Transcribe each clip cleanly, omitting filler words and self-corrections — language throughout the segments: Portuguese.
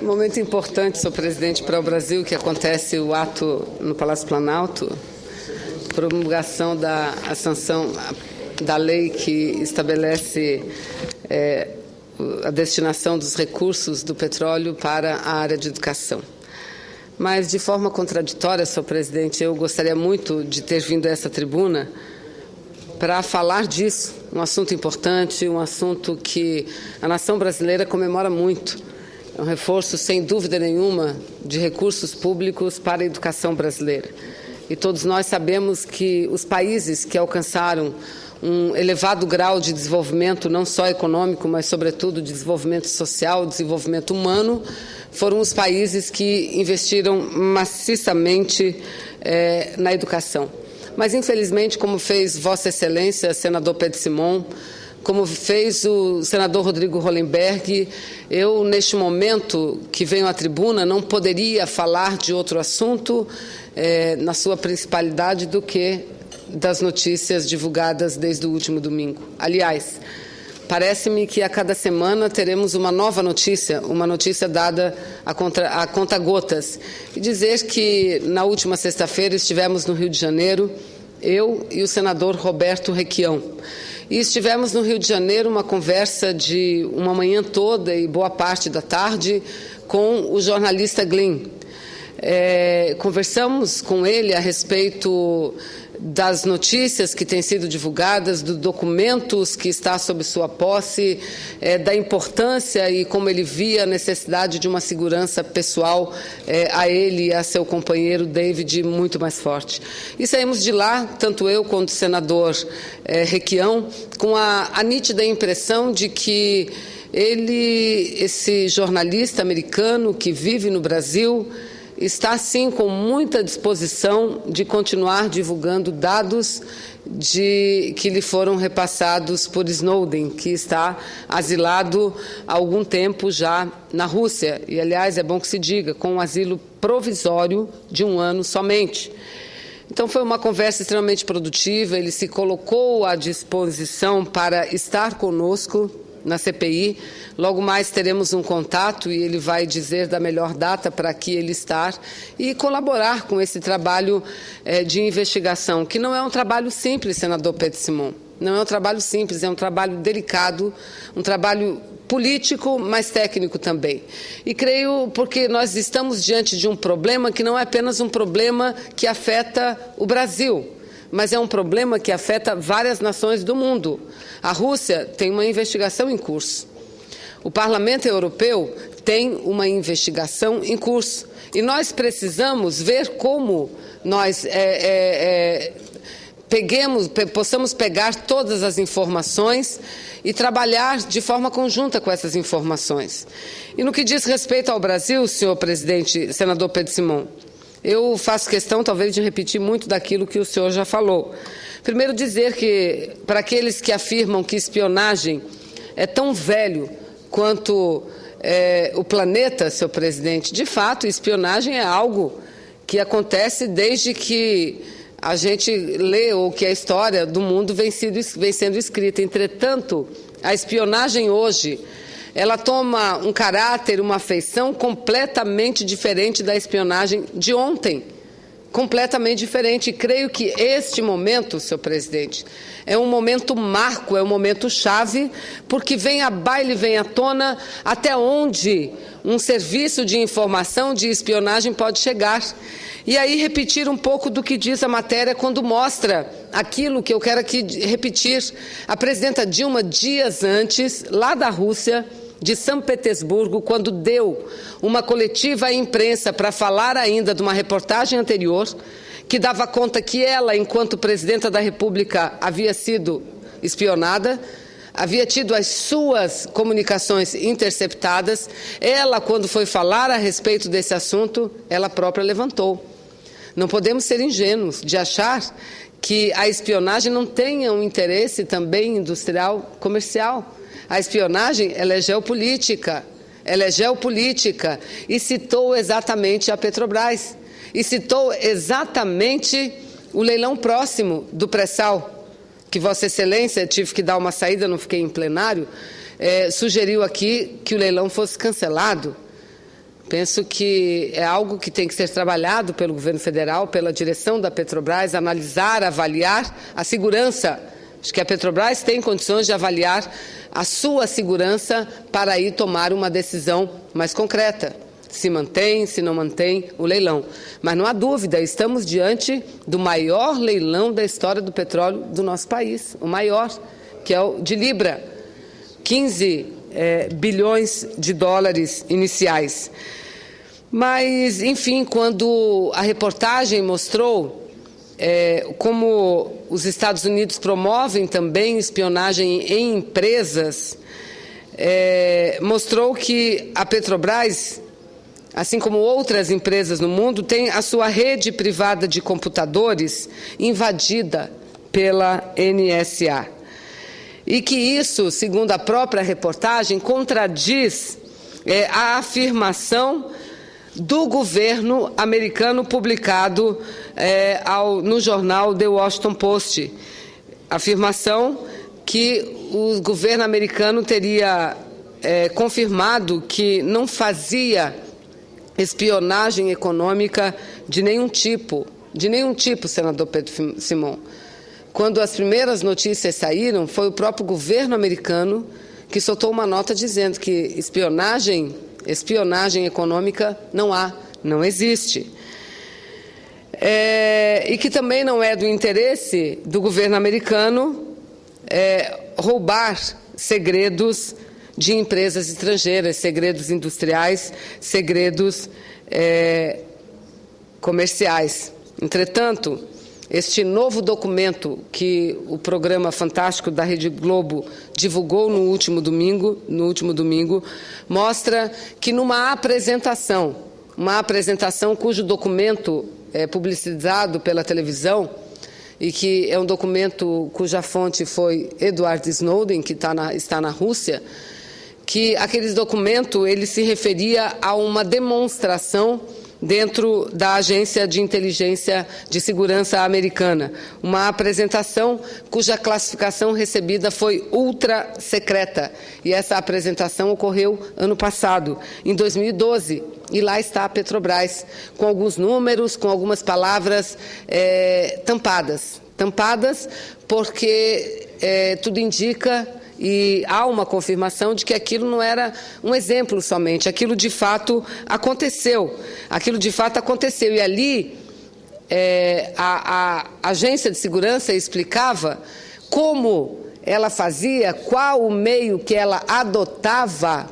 Um momento importante, senhor presidente, para o Brasil, que acontece o ato no Palácio Planalto, promulgação a sanção da lei que estabelece a destinação dos recursos do petróleo para a área de educação. Mas, de forma contraditória, senhor presidente, eu gostaria muito de ter vindo a essa tribuna para falar disso, um assunto importante, um assunto que a nação brasileira comemora muito. É um reforço, sem dúvida nenhuma, de recursos públicos para a educação brasileira. E todos nós sabemos que os países que alcançaram um elevado grau de desenvolvimento, não só econômico, mas, sobretudo, de desenvolvimento social, desenvolvimento humano, foram os países que investiram maciçamente na educação. Mas, infelizmente, como fez Vossa Excelência, senador Pedro Simon, como fez o senador Rodrigo Hollenberg, eu, neste momento que venho à tribuna, não poderia falar de outro assunto, na sua principalidade, do que das notícias divulgadas desde o último domingo. Aliás, parece-me que a cada semana teremos uma nova notícia, uma notícia dada a conta-gotas. E dizer que, na última sexta-feira, estivemos no Rio de Janeiro, eu e o senador Roberto Requião. E estivemos no Rio de Janeiro uma conversa de uma manhã toda e boa parte da tarde com o jornalista Glyn. Conversamos com ele a respeito das notícias que têm sido divulgadas, dos documentos que está sob sua posse, da importância e como ele via a necessidade de uma segurança pessoal a ele e a seu companheiro David muito mais forte. E saímos de lá, tanto eu quanto o senador Requião, com a nítida impressão de que ele, esse jornalista americano que vive no Brasil, está, sim, com muita disposição de continuar divulgando dados que lhe foram repassados por Snowden, que está asilado há algum tempo já na Rússia. E, aliás, é bom que se diga, com um asilo provisório de 1 ano somente. Então, foi uma conversa extremamente produtiva, ele se colocou à disposição para estar conosco na CPI. Logo mais teremos um contato e ele vai dizer da melhor data para aqui ele estar e colaborar com esse trabalho de investigação, que não é um trabalho simples, senador Pedro Simon. Não é um trabalho simples, é um trabalho delicado, um trabalho político, mas técnico também. E creio porque nós estamos diante de um problema que não é apenas um problema que afeta o Brasil, mas é um problema que afeta várias nações do mundo. A Rússia tem uma investigação em curso. O Parlamento Europeu tem uma investigação em curso. E nós precisamos ver como nós possamos pegar todas as informações e trabalhar de forma conjunta com essas informações. E no que diz respeito ao Brasil, senhor presidente, senador Pedro Simon, eu faço questão, talvez, de repetir muito daquilo que o senhor já falou. Primeiro, dizer que, para aqueles que afirmam que espionagem é tão velho quanto o planeta, senhor presidente, de fato, espionagem é algo que acontece desde que a gente lê ou que a história do mundo vem sendo escrita. Entretanto, a espionagem hoje, ela toma um caráter, uma feição completamente diferente da espionagem de ontem. Completamente diferente. E creio que este momento, senhor presidente, é um momento marco, é um momento chave, porque vem à baile, vem à tona até onde um serviço de informação, de espionagem pode chegar. E aí repetir um pouco do que diz a matéria quando mostra aquilo que eu quero aqui repetir. A presidenta Dilma, dias antes, lá da Rússia, de São Petersburgo, quando deu uma coletiva à imprensa para falar ainda de uma reportagem anterior, que dava conta que ela, enquanto presidenta da República, havia sido espionada, havia tido as suas comunicações interceptadas. Ela, quando foi falar a respeito desse assunto, ela própria levantou. Não podemos ser ingênuos de achar que a espionagem não tenha um interesse também industrial, comercial. A espionagem, ela é geopolítica, e citou exatamente a Petrobras, e citou exatamente o leilão próximo do pré-sal, que Vossa Excelência, tive que dar uma saída, não fiquei em plenário, sugeriu aqui que o leilão fosse cancelado. Penso que é algo que tem que ser trabalhado pelo governo federal, pela direção da Petrobras, analisar, avaliar a segurança. Acho que a Petrobras tem condições de avaliar a sua segurança para aí tomar uma decisão mais concreta. Se mantém, se não mantém o leilão. Mas não há dúvida, estamos diante do maior leilão da história do petróleo do nosso país, o maior, que é o de Libra, 15 bilhões de dólares iniciais. Mas, enfim, quando a reportagem mostrou como os Estados Unidos promovem também espionagem em empresas, mostrou que a Petrobras, assim como outras empresas no mundo, tem a sua rede privada de computadores invadida pela NSA. E que isso, segundo a própria reportagem, contradiz a afirmação do governo americano publicado no jornal The Washington Post. Afirmação que o governo americano teria confirmado que não fazia espionagem econômica de nenhum tipo, senador Pedro Simon. Quando as primeiras notícias saíram, foi o próprio governo americano que soltou uma nota dizendo que espionagem econômica não existe. E que também não é do interesse do governo americano roubar segredos de empresas estrangeiras, segredos industriais, segredos comerciais. Entretanto, este novo documento que o programa Fantástico da Rede Globo divulgou no último domingo, mostra que numa apresentação cujo documento é publicizado pela televisão e que é um documento cuja fonte foi Edward Snowden, que está na Rússia, que aquele documento ele se referia a uma demonstração dentro da Agência de Inteligência de Segurança americana, uma apresentação cuja classificação recebida foi ultra secreta. E essa apresentação ocorreu ano passado, em 2012, e lá está a Petrobras, com alguns números, com algumas palavras tampadas porque tudo indica e há uma confirmação de que aquilo não era um exemplo somente, aquilo de fato aconteceu. E ali a agência de segurança explicava como ela fazia, qual o meio que ela adotava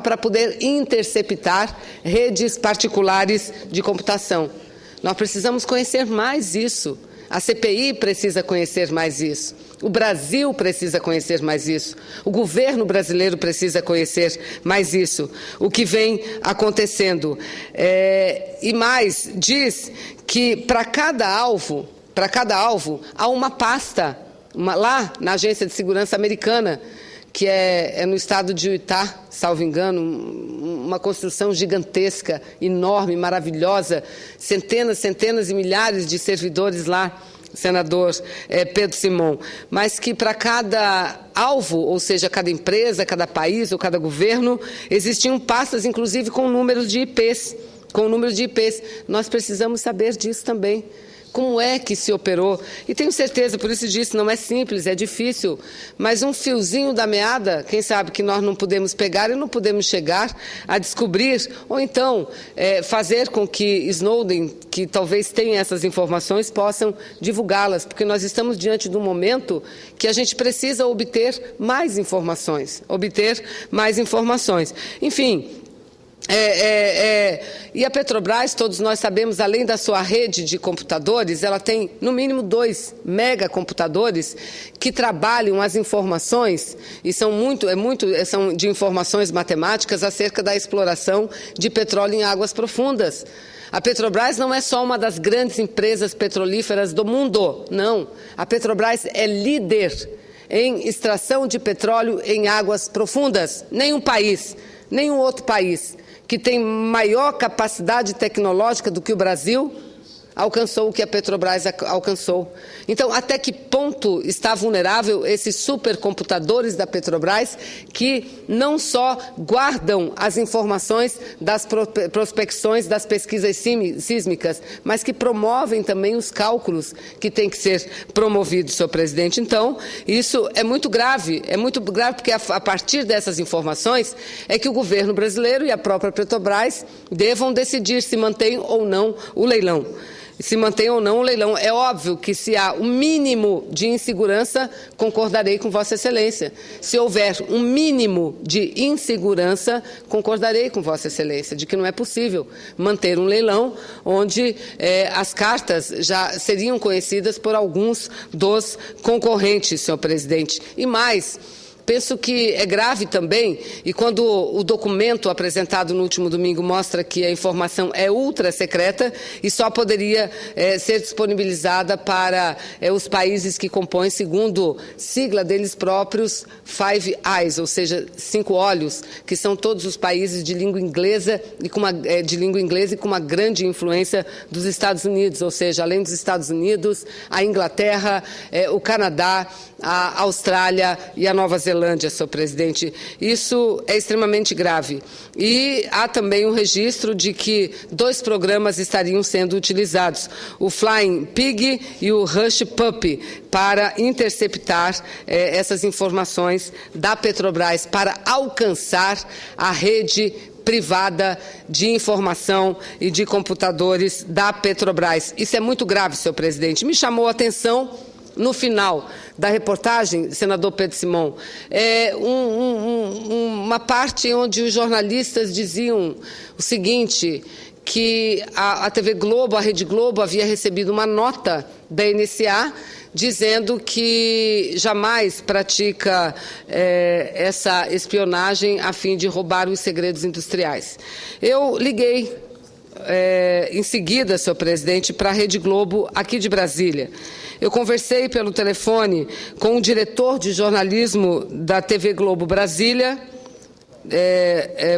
para poder interceptar redes particulares de computação. Nós precisamos conhecer mais isso. A CPI precisa conhecer mais isso. O Brasil precisa conhecer mais isso. O governo brasileiro precisa conhecer mais isso. O que vem acontecendo. E mais, diz que para cada alvo há uma pasta, lá na Agência de Segurança Americana, que é no estado de Utah, salvo engano, uma construção gigantesca, enorme, maravilhosa, centenas e milhares de servidores lá, senador Pedro Simon, mas que para cada alvo, ou seja, cada empresa, cada país ou cada governo, existiam pastas, inclusive, com números de IPs. Nós precisamos saber disso também. Como é que se operou? E tenho certeza, por isso disse, não é simples, é difícil, mas um fiozinho da meada, quem sabe que nós não podemos pegar e não podemos chegar a descobrir, ou então fazer com que Snowden, que talvez tenha essas informações, possam divulgá-las, porque nós estamos diante de um momento que a gente precisa obter mais informações. Enfim, e a Petrobras, todos nós sabemos, além da sua rede de computadores, ela tem no mínimo 2 megacomputadores que trabalham as informações, e são de informações matemáticas acerca da exploração de petróleo em águas profundas. A Petrobras não é só uma das grandes empresas petrolíferas do mundo, não. A Petrobras é líder em extração de petróleo em águas profundas. Nenhum outro país que tem maior capacidade tecnológica do que o Brasil alcançou o que a Petrobras alcançou. Então, até que ponto está vulnerável esses supercomputadores da Petrobras que não só guardam as informações das prospecções, das pesquisas sísmicas, mas que promovem também os cálculos que têm que ser promovidos, senhor presidente. Então, isso é muito grave porque a partir dessas informações é que o governo brasileiro e a própria Petrobras devam decidir se mantém ou não o leilão. Se mantém ou não o leilão. É óbvio que se há um mínimo de insegurança, concordarei com Vossa Excelência. Se houver um mínimo de insegurança, concordarei com Vossa Excelência, de que não é possível manter um leilão onde as cartas já seriam conhecidas por alguns dos concorrentes, senhor presidente. E mais, penso que é grave também, e quando o documento apresentado no último domingo mostra que a informação é ultra secreta e só poderia ser disponibilizada para os países que compõem, segundo sigla deles próprios, Five Eyes, ou seja, 5 olhos, que são todos os países de língua inglesa e com uma grande influência dos Estados Unidos, ou seja, além dos Estados Unidos, a Inglaterra, o Canadá, a Austrália e a Nova Zelândia, senhor presidente. Isso é extremamente grave. E há também um registro de que 2 programas estariam sendo utilizados, o Flying Pig e o Hush Puppy, para interceptar essas informações da Petrobras, para alcançar a rede privada de informação e de computadores da Petrobras. Isso é muito grave, senhor presidente. Me chamou a atenção, no final da reportagem, senador Pedro Simon, uma parte onde os jornalistas diziam o seguinte, que a TV Globo, a Rede Globo, havia recebido uma nota da NSA dizendo que jamais pratica essa espionagem a fim de roubar os segredos industriais. Eu liguei em seguida, senhor presidente, para a Rede Globo aqui de Brasília. Eu conversei pelo telefone com o diretor de jornalismo da TV Globo Brasília,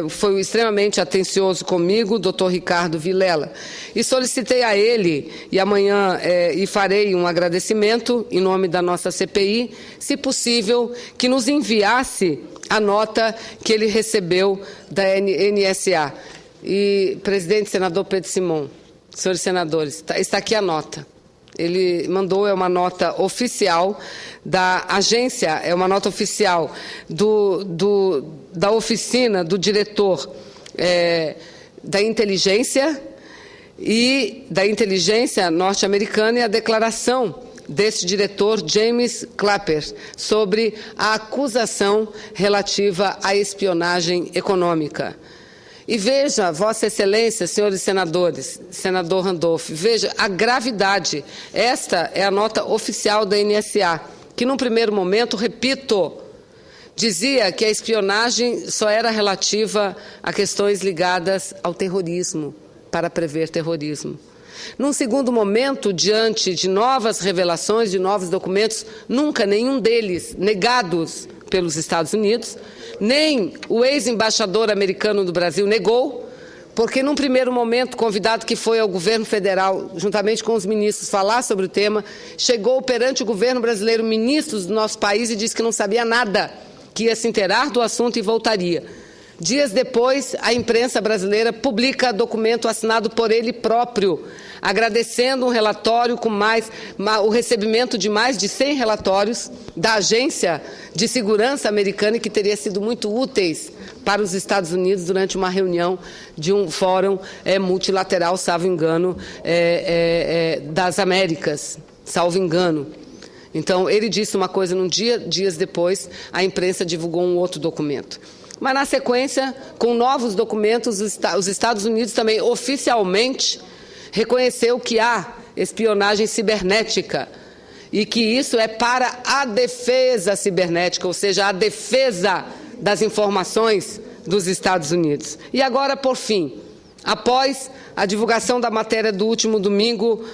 foi extremamente atencioso comigo, o doutor Ricardo Vilela, e solicitei a ele, e amanhã farei um agradecimento em nome da nossa CPI, se possível, que nos enviasse a nota que ele recebeu da NSA. E, presidente, senador Pedro Simon, senhores senadores, está aqui a nota. Ele mandou, é uma nota oficial da agência, é uma nota oficial da oficina do diretor da inteligência norte-americana, e a declaração desse diretor, James Clapper, sobre a acusação relativa à espionagem econômica. E veja, Vossa Excelência, senhores senadores, senador Randolph, veja a gravidade. Esta é a nota oficial da NSA, que num primeiro momento, repito, dizia que a espionagem só era relativa a questões ligadas ao terrorismo, para prever terrorismo. Num segundo momento, diante de novas revelações, de novos documentos, nunca nenhum deles negados pelos Estados Unidos, nem o ex-embaixador americano do Brasil negou, porque num primeiro momento, convidado que foi ao governo federal, juntamente com os ministros, falar sobre o tema, chegou perante o governo brasileiro, ministros do nosso país, e disse que não sabia nada, que ia se inteirar do assunto e voltaria. Dias depois, a imprensa brasileira publica documento assinado por ele próprio, agradecendo um relatório com o recebimento de mais de 100 relatórios da Agência de Segurança Americana, e que teria sido muito úteis para os Estados Unidos durante uma reunião de um fórum multilateral, salvo engano, das Américas, salvo engano. Então, ele disse uma coisa num dia, dias depois, a imprensa divulgou um outro documento. Mas, na sequência, com novos documentos, os Estados Unidos também oficialmente reconheceu que há espionagem cibernética e que isso é para a defesa cibernética, ou seja, a defesa das informações dos Estados Unidos. E agora, por fim, após a divulgação da matéria do último domingo,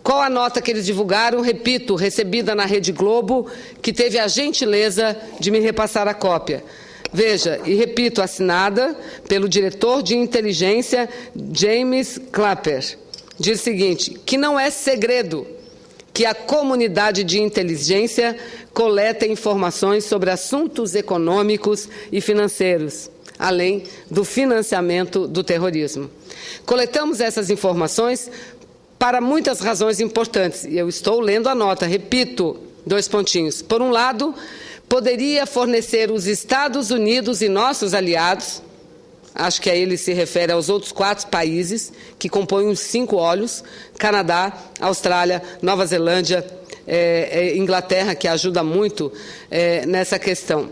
qual a nota que eles divulgaram? Repito, recebida na Rede Globo, que teve a gentileza de me repassar a cópia. Veja, e repito, assinada pelo diretor de inteligência, James Clapper. diz o seguinte, que não é segredo que a comunidade de inteligência coleta informações sobre assuntos econômicos e financeiros, além do financiamento do terrorismo. Coletamos essas informações para muitas razões importantes, e eu estou lendo a nota, repito, 2 pontinhos. Por um lado, poderia fornecer os Estados Unidos e nossos aliados, acho que aí ele se refere aos outros 4 países que compõem os 5 olhos, Canadá, Austrália, Nova Zelândia, Inglaterra, que ajuda muito nessa questão.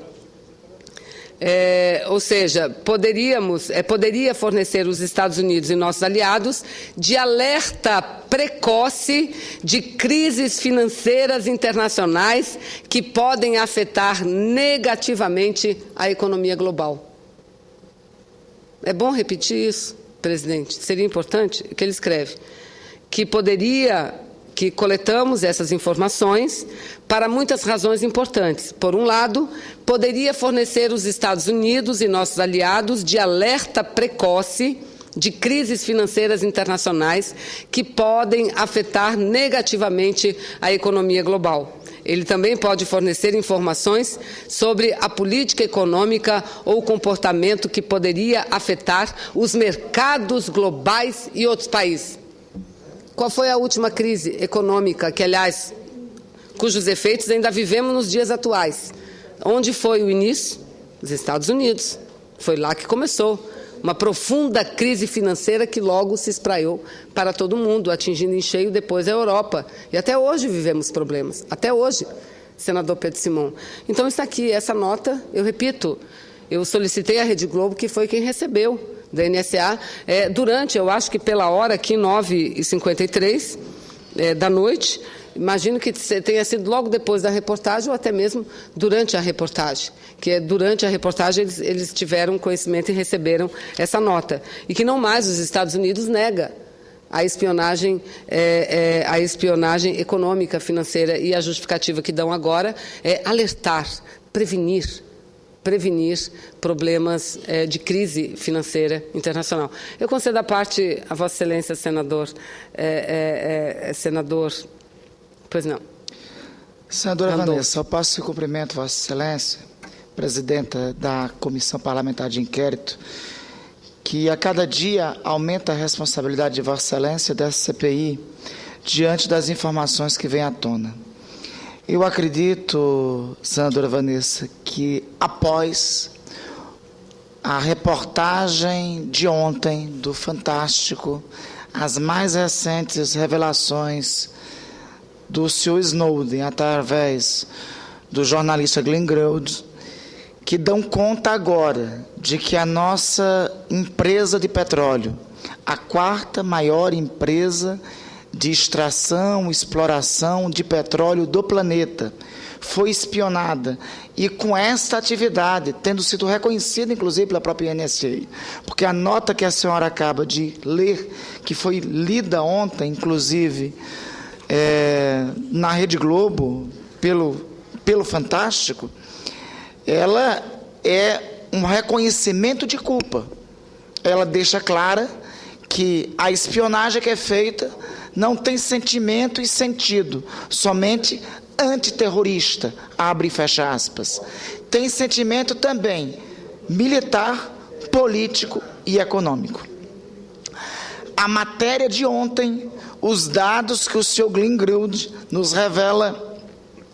Ou seja, poderia fornecer os Estados Unidos e nossos aliados de alerta precoce de crises financeiras internacionais que podem afetar negativamente a economia global. É bom repetir isso, presidente? Seria importante que ele escreve que coletamos essas informações para muitas razões importantes. Por um lado, poderia fornecer os Estados Unidos e nossos aliados de alerta precoce de crises financeiras internacionais que podem afetar negativamente a economia global. Ele também pode fornecer informações sobre a política econômica ou o comportamento que poderia afetar os mercados globais e outros países. Qual foi a última crise econômica que, aliás, cujos efeitos ainda vivemos nos dias atuais? Onde foi o início? Os Estados Unidos. Foi lá que começou. Uma profunda crise financeira que logo se espraiou para todo mundo, atingindo em cheio depois a Europa. E até hoje vivemos problemas. Até hoje, senador Pedro Simon. Então está aqui essa nota, eu repito, eu solicitei à Rede Globo, que foi quem recebeu da NSA, durante, eu acho que pela hora aqui, 9h53 da noite, imagino que tenha sido logo depois da reportagem ou até mesmo durante a reportagem, que durante a reportagem eles tiveram conhecimento e receberam essa nota. E que não mais os Estados Unidos nega a espionagem econômica, financeira, e a justificativa que dão agora é alertar, prevenir problemas de crise financeira internacional. Eu concedo a parte a Vossa Excelência, senador. Senador, pois não. Senadora Vanessa, eu passo o cumprimento, Vossa Excelência, presidenta da Comissão Parlamentar de Inquérito, que a cada dia aumenta a responsabilidade de Vossa Excelência dessa CPI diante das informações que vêm à tona. Eu acredito, senadora Vanessa, que após a reportagem de ontem do Fantástico, as mais recentes revelações do senhor Snowden através do jornalista Glenn Greenwald, que dão conta agora de que a nossa empresa de petróleo, a 4ª maior empresa de extração, exploração de petróleo do planeta, foi espionada, e com esta atividade, tendo sido reconhecida, inclusive, pela própria NSA, porque a nota que a senhora acaba de ler, que foi lida ontem, inclusive, na Rede Globo, pelo Fantástico, ela é um reconhecimento de culpa. Ela deixa clara que a espionagem que é feita não tem sentimento e sentido, somente antiterrorista, abre e fecha aspas. Tem sentimento também militar, político e econômico. A matéria de ontem, os dados que o senhor Glenn Greenwald nos revela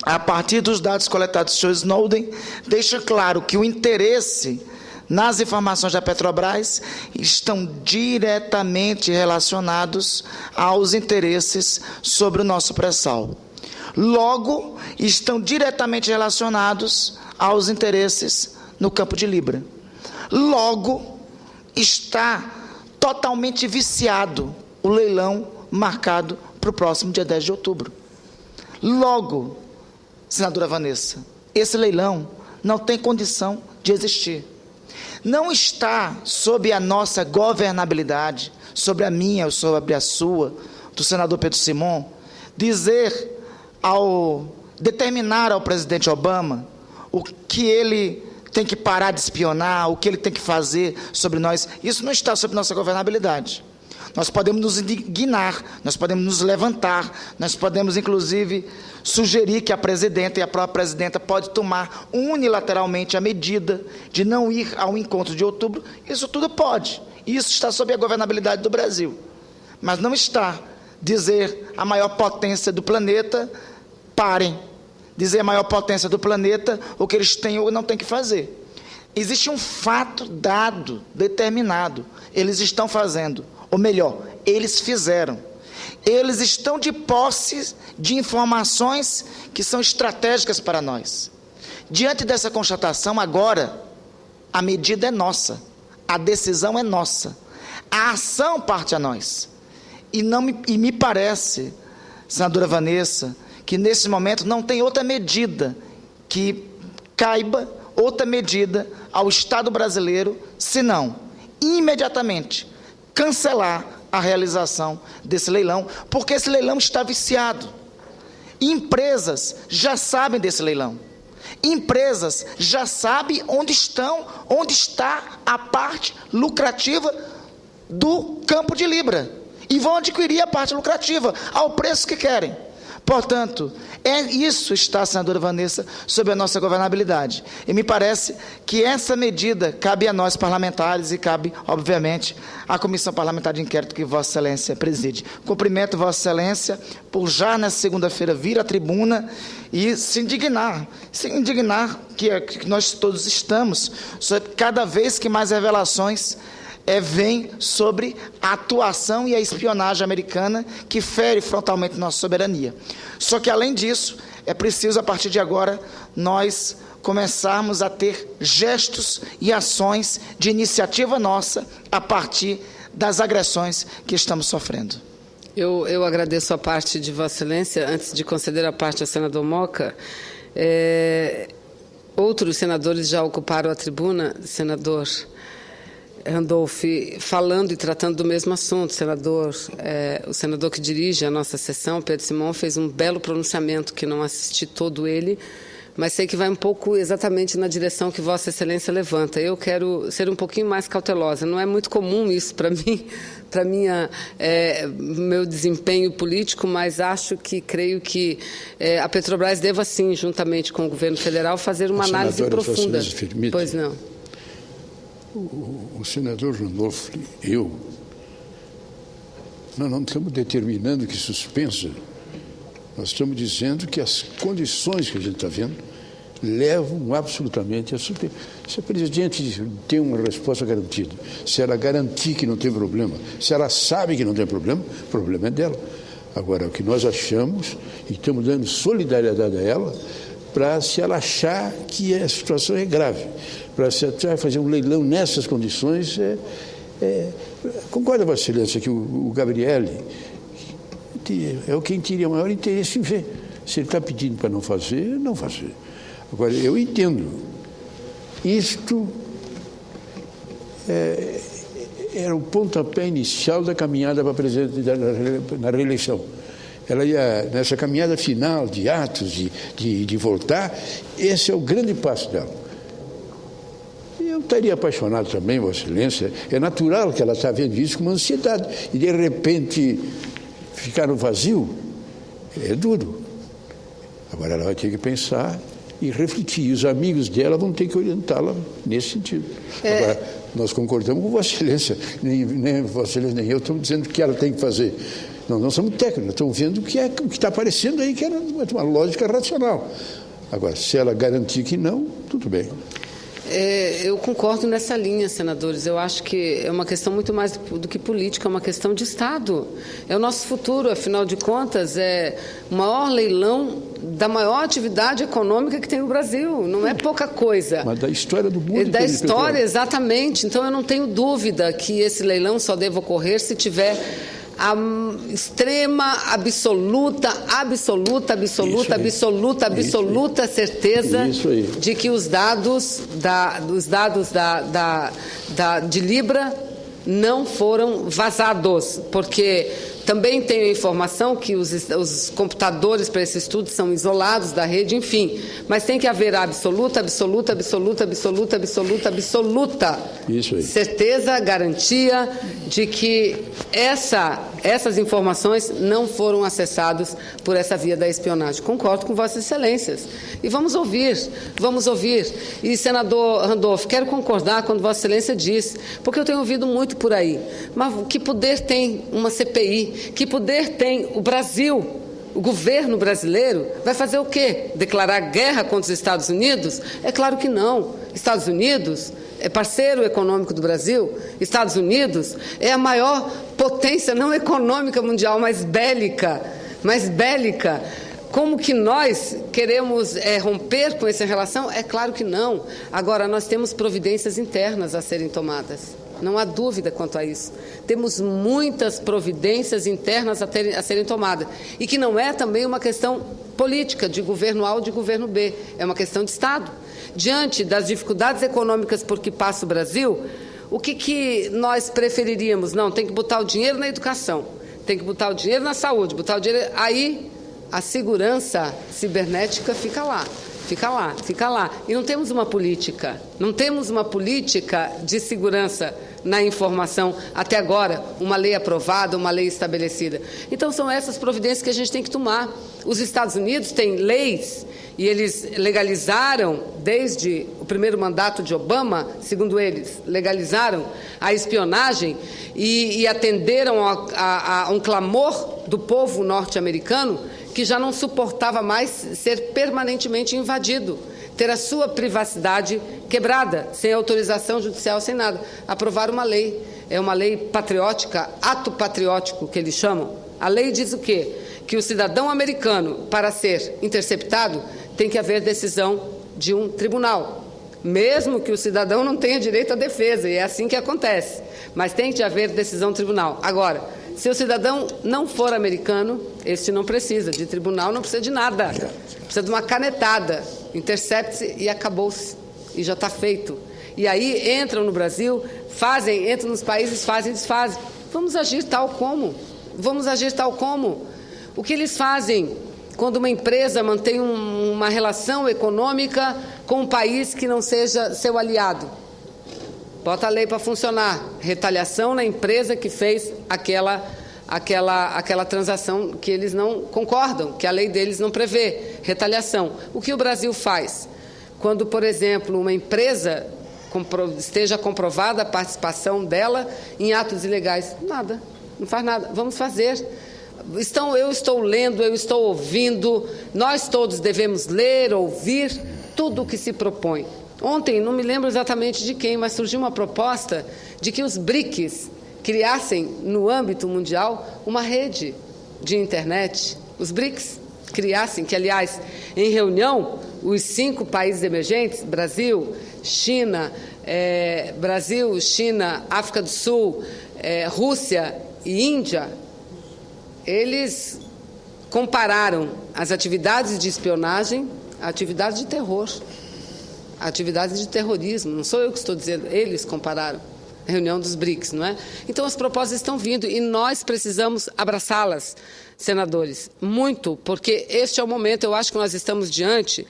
a partir dos dados coletados do senhor Snowden, deixa claro que o interesse nas informações da Petrobras estão diretamente relacionados aos interesses sobre o nosso pré-sal. Logo, estão diretamente relacionados aos interesses no campo de Libra. Logo, está totalmente viciado o leilão marcado para o próximo dia 10 de outubro. Logo, senadora Vanessa, esse leilão não tem condição de existir. Não está sob a nossa governabilidade, sobre a minha, sobre a sua, do senador Pedro Simon, determinar ao presidente Obama o que ele tem que parar de espionar, o que ele tem que fazer sobre nós. Isso não está sob nossa governabilidade. Nós podemos nos indignar, nós podemos nos levantar, nós podemos, inclusive, sugerir que a presidenta e a própria presidenta pode tomar unilateralmente a medida de não ir ao encontro de outubro. Isso tudo pode. Isso está sob a governabilidade do Brasil. Mas não está dizer a maior potência do planeta, parem. Dizer a maior potência do planeta o que eles têm ou não têm que fazer. Existe um fato dado, determinado. Eles estão fazendo. Ou melhor, eles fizeram. Eles estão de posse de informações que são estratégicas para nós. Diante dessa constatação, agora, a medida é nossa, a decisão é nossa, a ação parte a nós. E me parece, senadora Vanessa, que nesse momento não tem outra medida que caiba, outra medida ao Estado brasileiro, senão, imediatamente, cancelar a realização desse leilão, porque esse leilão está viciado. Empresas já sabem desse leilão. Empresas já sabem onde está a parte lucrativa do campo de Libra. E vão adquirir a parte lucrativa ao preço que querem. Portanto, isso está, senadora Vanessa, sob a nossa governabilidade. E me parece que essa medida cabe a nós parlamentares e cabe, obviamente, à Comissão Parlamentar de Inquérito que Vossa Excelência preside. Cumprimento Vossa Excelência por já nessa segunda-feira vir à tribuna e se indignar que nós todos estamos, sobre cada vez que mais revelações vem sobre a atuação e a espionagem americana que fere frontalmente nossa soberania. Só que, além disso, é preciso, a partir de agora, nós começarmos a ter gestos e ações de iniciativa nossa a partir das agressões que estamos sofrendo. Eu agradeço a parte de Vossa Excelência. Antes de conceder a parte ao senador Moca, outros senadores já ocuparam a tribuna, senador Randolph, falando e tratando do mesmo assunto. O senador que dirige a nossa sessão, Pedro Simão, fez um belo pronunciamento, que não assisti todo ele, mas sei que vai um pouco exatamente na direção que Vossa Excelência levanta. Eu quero ser um pouquinho mais cautelosa. Não é muito comum isso para mim, para meu desempenho político, mas creio que a Petrobras deva, sim, juntamente com o governo federal, fazer uma análise profunda. Pois não. O senador Randolph e nós não estamos determinando que suspensa, nós estamos dizendo que as condições que a gente está vendo levam absolutamente a suspensão. Se a presidente tem uma resposta garantida, se ela garantir que não tem problema, se ela sabe que não tem problema, o problema é dela. Agora, o que nós achamos, e estamos dando solidariedade a ela, para se ela achar que a situação é grave, para se ela fazer um leilão nessas condições, concorda, Vossa Excelência, que o Gabrielli é quem teria maior interesse em ver. Se ele está pedindo para não fazer, não fazer. Agora, eu entendo, isto era o pontapé inicial da caminhada para a presidência na reeleição. Ela ia, nessa caminhada final de atos, de voltar, esse é o grande passo dela. Eu estaria apaixonado também, Vossa Excelência, é natural que ela está vendo isso com uma ansiedade, e de repente ficar no vazio é duro. Agora ela vai ter que pensar e refletir, e os amigos dela vão ter que orientá-la nesse sentido. Agora, nós concordamos com Vossa Excelência, nem Vossa Excelência nem eu estamos dizendo o que ela tem que fazer. Não somos técnicos, estamos vendo o que está aparecendo aí, que é uma lógica racional. Agora, se ela garantir que não, tudo bem. Eu concordo nessa linha, senadores. Eu acho que é uma questão muito mais do que política, é uma questão de Estado. É o nosso futuro, afinal de contas, é o maior leilão da maior atividade econômica que tem no Brasil. Não é pouca coisa. Mas da história do mundo. Da história, exatamente. Então, eu não tenho dúvida que esse leilão só deva ocorrer se tiver a extrema, absoluta certeza de que os dados de Libra não foram vazados, porque Também tenho informação que os computadores para esse estudo são isolados da rede, enfim. Mas tem que haver a absoluta Isso aí. certeza, garantia de que essas informações não foram acessadas por essa via da espionagem. Concordo com Vossas Excelências. E vamos ouvir. E, senador Randolph, quero concordar quando Vossa Excelência diz, porque eu tenho ouvido muito por aí, mas que poder tem uma CPI? Que poder tem o Brasil? O governo brasileiro vai fazer o quê? Declarar guerra contra os Estados Unidos? É claro que não. Estados Unidos é parceiro econômico do Brasil. Estados Unidos é a maior potência não econômica mundial, mas bélica. Como que nós queremos romper com essa relação? É claro que não. Agora, nós temos providências internas a serem tomadas. Não há dúvida quanto a isso. Temos muitas providências internas a serem tomadas. E que não é também uma questão política, de governo A ou de governo B. É uma questão de Estado. Diante das dificuldades econômicas por que passa o Brasil, o que nós preferiríamos? Não, tem que botar o dinheiro na educação, tem que botar o dinheiro na saúde, botar o dinheiro... Aí a segurança cibernética fica lá. E não temos uma política de segurança na informação até agora, uma lei aprovada, uma lei estabelecida. Então, são essas providências que a gente tem que tomar. Os Estados Unidos têm leis e eles legalizaram, desde o primeiro mandato de Obama, segundo eles, legalizaram a espionagem e atenderam a um clamor do povo norte-americano que já não suportava mais ser permanentemente invadido, ter a sua privacidade quebrada, sem autorização judicial, sem nada. Aprovaram uma lei, é uma lei patriótica, ato patriótico que eles chamam. A lei diz o quê? Que o cidadão americano, para ser interceptado, tem que haver decisão de um tribunal, mesmo que o cidadão não tenha direito à defesa, e é assim que acontece, mas tem que haver decisão do tribunal. Agora, se o cidadão não for americano, este não precisa de tribunal, não precisa de nada. Precisa de uma canetada. Intercepte e acabou-se. E já está feito. E aí entram no Brasil, entram nos países, fazem e desfazem. Vamos agir tal como? O que eles fazem quando uma empresa mantém uma relação econômica com um país que não seja seu aliado? Bota a lei para funcionar. Retaliação na empresa que fez aquela transação que eles não concordam, que a lei deles não prevê. Retaliação. O que o Brasil faz? Quando, por exemplo, uma empresa esteja comprovada a participação dela em atos ilegais? Nada. Não faz nada. Vamos fazer. Eu estou lendo, eu estou ouvindo. Nós todos devemos ler, ouvir tudo o que se propõe. Ontem, não me lembro exatamente de quem, mas surgiu uma proposta de que os BRICS criassem, no âmbito mundial, uma rede de internet. Os BRICS criassem, que, aliás, em reunião, os 5 países emergentes, Brasil, China, África do Sul, Rússia e Índia, eles compararam as atividades de espionagem a atividades de terror. Atividades de terrorismo, não sou eu que estou dizendo, eles compararam a reunião dos BRICS, não é? Então, as propostas estão vindo e nós precisamos abraçá-las, senadores, muito, porque este é o momento, eu acho que nós estamos diante,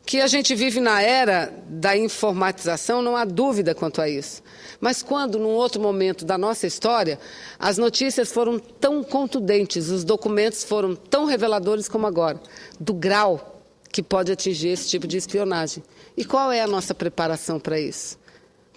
que a gente vive na era da informatização, não há dúvida quanto a isso. Mas quando, num outro momento da nossa história, as notícias foram tão contundentes, os documentos foram tão reveladores como agora, do grau que pode atingir esse tipo de espionagem. E qual é a nossa preparação para isso?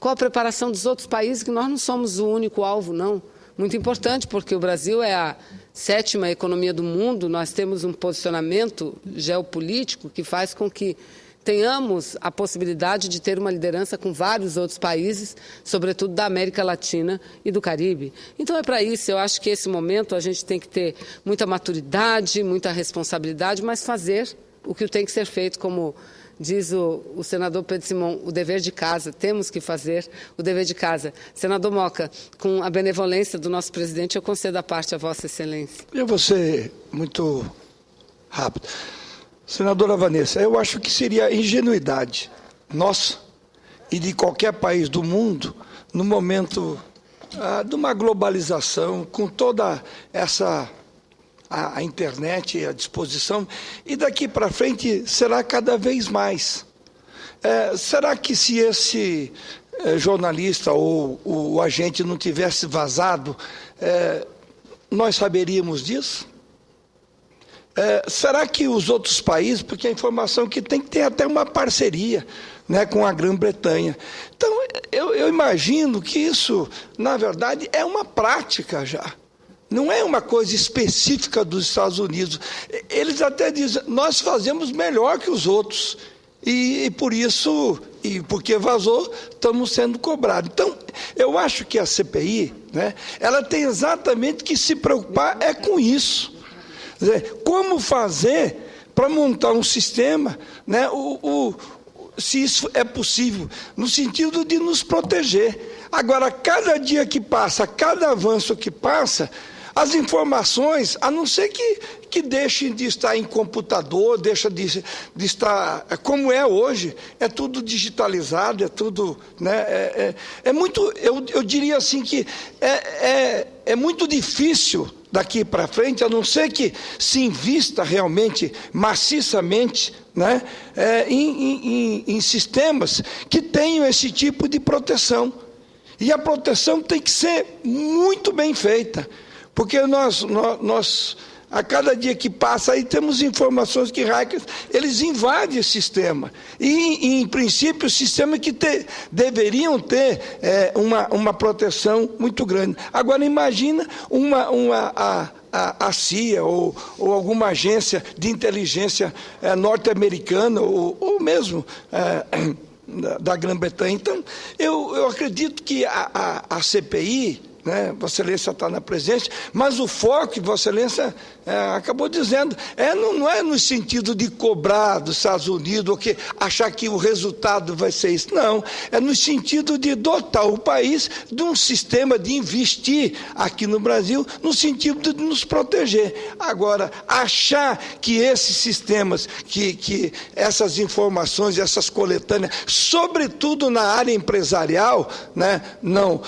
Qual a preparação dos outros países, que nós não somos o único alvo, não. Muito importante, porque o Brasil é a 7ª economia do mundo, nós temos um posicionamento geopolítico que faz com que tenhamos a possibilidade de ter uma liderança com vários outros países, sobretudo da América Latina e do Caribe. Então, é para isso, eu acho que esse momento a gente tem que ter muita maturidade, muita responsabilidade, mas fazer o que tem que ser feito, como diz o senador Pedro Simão, o dever de casa. Temos que fazer o dever de casa. Senador Moca, com a benevolência do nosso presidente, eu concedo a parte a Vossa Excelência. Eu vou ser muito rápido. Senadora Vanessa, eu acho que seria ingenuidade nossa e de qualquer país do mundo, no momento de uma globalização, com toda essa a internet à disposição, e daqui para frente será cada vez mais. Será que se esse jornalista ou o agente não tivesse vazado, nós saberíamos disso? Será que os outros países, porque a informação que tem que ter até uma parceria, né, com a Grã-Bretanha. Então, eu imagino que isso, na verdade, é uma prática já. Não é uma coisa específica dos Estados Unidos. Eles até dizem, nós fazemos melhor que os outros. E por isso, e porque vazou, estamos sendo cobrados. Então, eu acho que a CPI, né, ela tem exatamente que se preocupar com isso. Quer dizer, como fazer para montar um sistema, né, se isso é possível, no sentido de nos proteger. Agora, cada dia que passa, cada avanço que passa, as informações, a não ser que deixem de estar em computador, deixa de estar como é hoje, é tudo digitalizado, é tudo, né, é muito, eu diria assim que é muito difícil daqui para frente, a não ser que se invista realmente, maciçamente, né, em sistemas que tenham esse tipo de proteção. E a proteção tem que ser muito bem feita, porque nós a cada dia que passa, aí temos informações que hackers, eles invadem o sistema. E, em princípio, o sistema que deveriam ter uma proteção muito grande. Agora, imagina a CIA ou alguma agência de inteligência norte-americana ou mesmo da Grã-Bretanha. Então, eu acredito que a CPI, né, Vossa Excelência está na presidência, mas o foco que Vossa Excelência acabou dizendo, não é no sentido de cobrar dos Estados Unidos ou que achar que o resultado vai ser isso, não, é no sentido de dotar o país de um sistema de investir aqui no Brasil, no sentido de nos proteger. Agora, achar que esses sistemas, que essas informações, essas coletâneas, sobretudo na área empresarial, né, não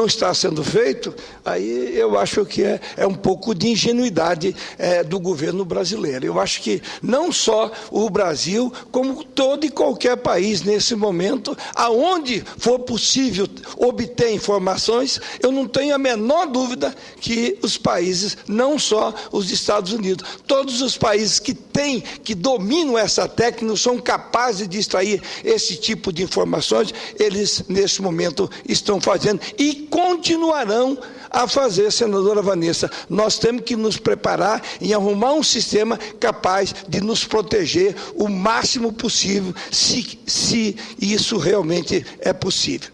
está sendo feito, aí eu acho que é um pouco de ingenuidade do governo brasileiro. Eu acho que não só o Brasil, como todo e qualquer país nesse momento, aonde for possível obter informações, eu não tenho a menor dúvida que os países, não só os Estados Unidos, todos os países que dominam essa técnica, são capazes de extrair esse tipo de informações, eles nesse momento estão fazendo e continuarão a fazer, senadora Vanessa. Nós temos que nos preparar em arrumar um sistema capaz de nos proteger o máximo possível, se isso realmente é possível.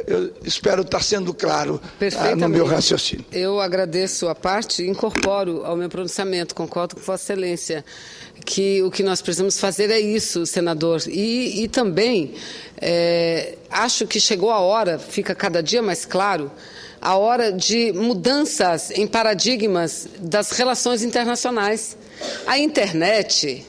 Eu espero estar sendo claro no meu raciocínio. Eu agradeço a parte e incorporo ao meu pronunciamento, concordo com Vossa Excelência, que o que nós precisamos fazer é isso, senador. E também acho que chegou a hora, fica cada dia mais claro, a hora de mudanças em paradigmas das relações internacionais. A internet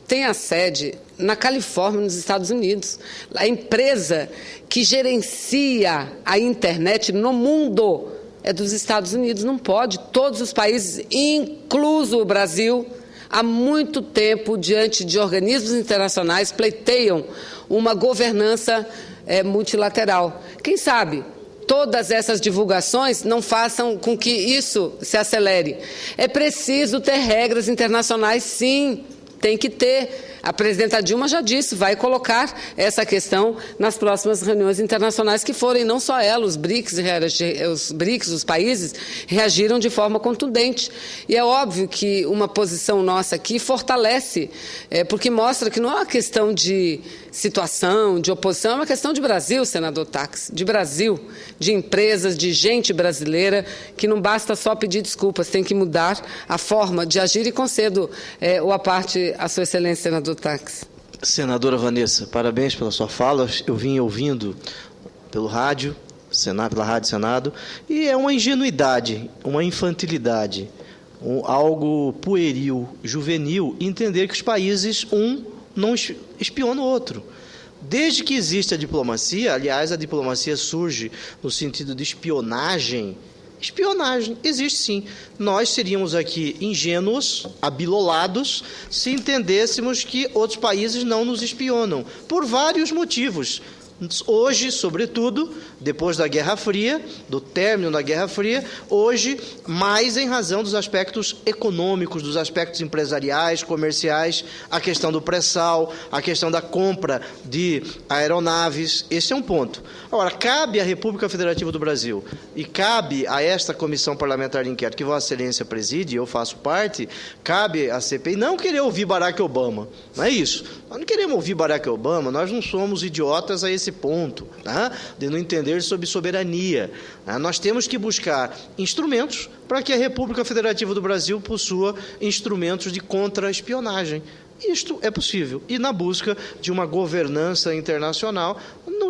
tem a sede na Califórnia, nos Estados Unidos. A empresa que gerencia a internet no mundo é dos Estados Unidos. Não pode. Todos os países, incluso o Brasil, há muito tempo, diante de organismos internacionais, pleiteiam uma governança multilateral. Quem sabe todas essas divulgações não façam com que isso se acelere. É preciso ter regras internacionais, sim, tem que ter. A presidenta Dilma já disse, vai colocar essa questão nas próximas reuniões internacionais que forem, não só ela, os BRICS, os países, reagiram de forma contundente. E é óbvio que uma posição nossa aqui fortalece, porque mostra que não é uma questão de situação, de oposição, é uma questão de Brasil, senador Tax, de Brasil, de empresas, de gente brasileira, que não basta só pedir desculpas, tem que mudar a forma de agir, e concedo a parte à sua excelência, senador Tax. Senadora Vanessa, parabéns pela sua fala. Eu vim ouvindo pelo rádio, pela Rádio Senado, e é uma ingenuidade, uma infantilidade, algo pueril, juvenil, entender que os países, não espiona o outro. Desde que existe a diplomacia, aliás, a diplomacia surge no sentido de espionagem. Espionagem existe sim. Nós seríamos aqui ingênuos, abilolados, se entendêssemos que outros países não nos espionam, por vários motivos. Hoje, sobretudo, depois da Guerra Fria, do término da Guerra Fria, hoje, mais em razão dos aspectos econômicos, dos aspectos empresariais, comerciais, a questão do pré-sal, a questão da compra de aeronaves, esse é um ponto. Agora, cabe à República Federativa do Brasil e cabe a esta Comissão Parlamentar de Inquérito que Vossa Excelência preside, eu faço parte, cabe à CPI não querer ouvir Barack Obama, não é isso. Nós não queremos ouvir Barack Obama, nós não somos idiotas a esse ponto, tá? De não entender sobre soberania. Tá? Nós temos que buscar instrumentos para que a República Federativa do Brasil possua instrumentos de contra-espionagem. Isto é possível. E na busca de uma governança internacional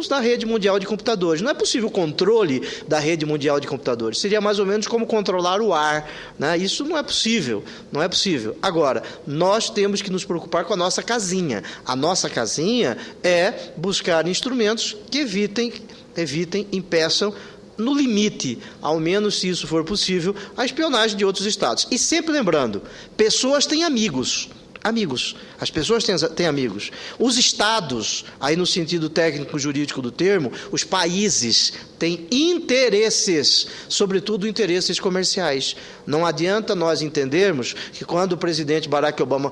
da rede mundial de computadores. Não é possível o controle da rede mundial de computadores. Seria mais ou menos como controlar o ar. Né? Isso não é possível. Não é possível. Agora, nós temos que nos preocupar com a nossa casinha. A nossa casinha é buscar instrumentos que evitem, impeçam, no limite, ao menos se isso for possível, a espionagem de outros estados. E sempre lembrando, pessoas têm amigos. Amigos. As pessoas têm amigos. Os estados, aí no sentido técnico-jurídico do termo, os países têm interesses, sobretudo interesses comerciais. Não adianta nós entendermos que quando o presidente Barack Obama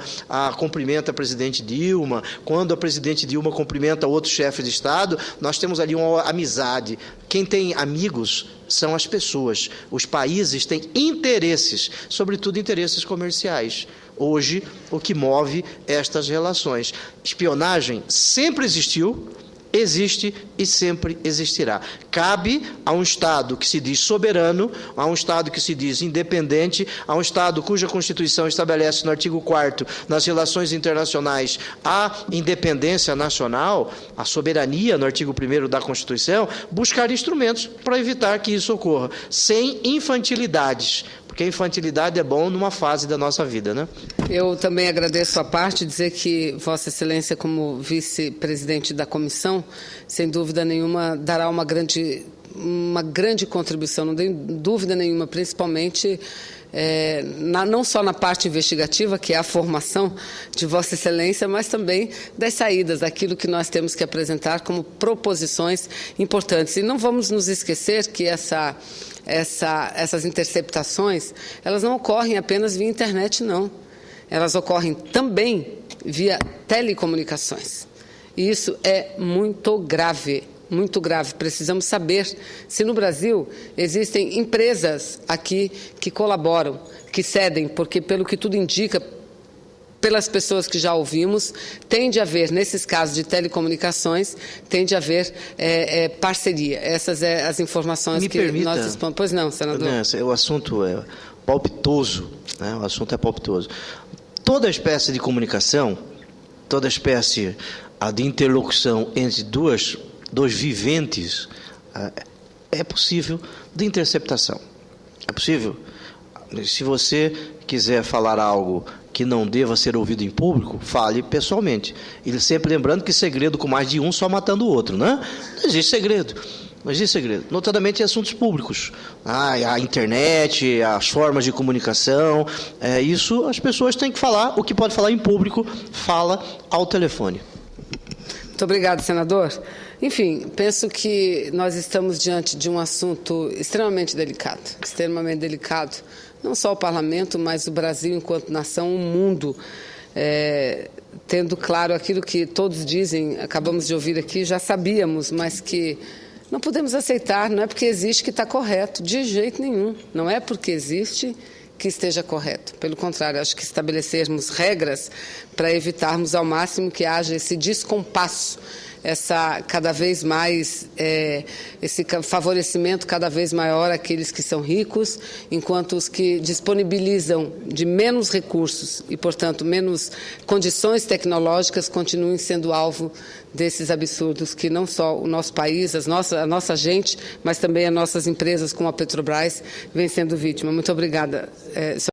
cumprimenta a presidente Dilma, quando a presidente Dilma cumprimenta outro chefe de Estado, nós temos ali uma amizade. Quem tem amigos são as pessoas. Os países têm interesses, sobretudo interesses comerciais. Hoje, o que move estas relações. Espionagem sempre existiu, existe e sempre existirá. Cabe a um Estado que se diz soberano, a um Estado que se diz independente, a um Estado cuja Constituição estabelece no artigo 4º, nas relações internacionais, a independência nacional, a soberania no artigo 1º da Constituição, buscar instrumentos para evitar que isso ocorra, sem infantilidades. Porque a infantilidade é bom numa fase da nossa vida, né? Eu também agradeço a parte, dizer que Vossa Excelência, como vice-presidente da comissão, sem dúvida nenhuma, dará uma grande contribuição, não tenho dúvida nenhuma, principalmente não só na parte investigativa, que é a formação de Vossa Excelência, mas também das saídas, daquilo que nós temos que apresentar como proposições importantes. E não vamos nos esquecer que essas interceptações, elas não ocorrem apenas via internet, não. Elas ocorrem também via telecomunicações. E isso é muito grave, muito grave. Precisamos saber se no Brasil existem empresas aqui que colaboram, que cedem, porque pelo que tudo indica, pelas pessoas que já ouvimos, tem de haver, nesses casos de telecomunicações, tem de haver parceria. Essas são as informações nós dispomos. Pois não, senador? O assunto é palpitoso, né? O assunto é palpitoso. Toda espécie de comunicação, toda espécie de interlocução entre dois viventes, é possível de interceptação. É possível. Se você quiser falar algo que não deva ser ouvido em público, fale pessoalmente. E sempre lembrando que segredo com mais de um só matando o outro, né? Não existe segredo. Não existe segredo. Notadamente em assuntos públicos. A internet, as formas de comunicação, isso as pessoas têm que falar. O que pode falar em público, fala ao telefone. Muito obrigado, senador. Enfim, penso que nós estamos diante de um assunto extremamente delicado, não só o parlamento, mas o Brasil enquanto nação, o mundo, tendo claro aquilo que todos dizem, acabamos de ouvir aqui, já sabíamos, mas que não podemos aceitar, não é porque existe que está correto, de jeito nenhum, não é porque existe que esteja correto. Pelo contrário, acho que estabelecermos regras para evitarmos ao máximo que haja esse descompasso, cada vez mais, esse favorecimento cada vez maior àqueles que são ricos, enquanto os que disponibilizam de menos recursos e, portanto, menos condições tecnológicas continuem sendo alvo desses absurdos que não só o nosso país, a nossa gente, mas também as nossas empresas como a Petrobras vem sendo vítima. Muito obrigada.